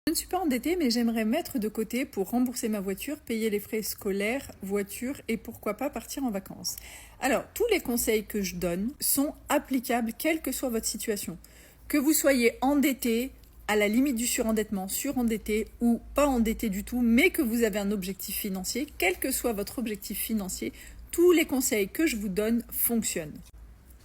Je ne suis pas endettée, mais j'aimerais mettre de côté pour rembourser ma voiture, payer les frais scolaires, voiture et pourquoi pas partir en vacances. Alors, tous les conseils que je donne sont applicables quelle que soit votre situation. Que vous soyez endetté, à la limite du surendettement, surendetté ou pas endetté du tout, mais que vous avez un objectif financier, quel que soit votre objectif financier, tous les conseils que je vous donne fonctionnent.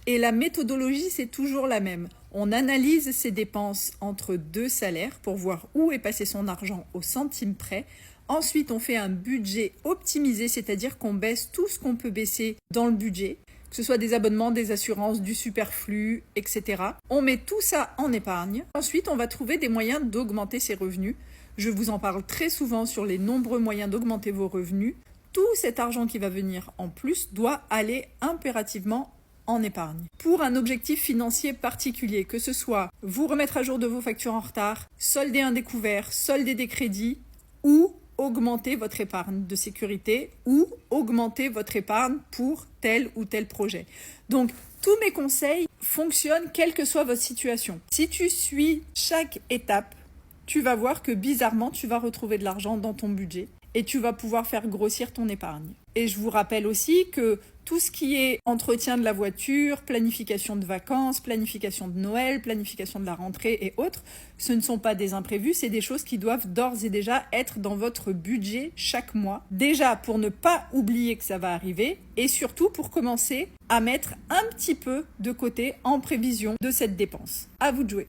Et la méthodologie, c'est toujours la même. On analyse ses dépenses entre deux salaires pour voir où est passé son argent au centime près. Ensuite, on fait un budget optimisé, c'est-à-dire qu'on baisse tout ce qu'on peut baisser dans le budget, que ce soit des abonnements, des assurances, du superflu, etc. On met tout ça en épargne. Ensuite, on va trouver des moyens d'augmenter ses revenus. Je vous en parle très souvent sur les nombreux moyens d'augmenter vos revenus. Tout cet argent qui va venir en plus doit aller impérativement en épargne. Pour un objectif financier particulier, que ce soit vous remettre à jour de vos factures en retard, solder un découvert, solder des crédits ou augmenter votre épargne de sécurité ou augmenter votre épargne pour tel ou tel projet. Donc, tous mes conseils fonctionnent quelle que soit votre situation. Si tu suis chaque étape, tu vas voir que bizarrement, tu vas retrouver de l'argent dans ton budget et tu vas pouvoir faire grossir ton épargne. Et je vous rappelle aussi que tout ce qui est entretien de la voiture, planification de vacances, planification de Noël, planification de la rentrée et autres, ce ne sont pas des imprévus, c'est des choses qui doivent d'ores et déjà être dans votre budget chaque mois. Déjà pour ne pas oublier que ça va arriver et surtout pour commencer à mettre un petit peu de côté en prévision de cette dépense. À vous de jouer.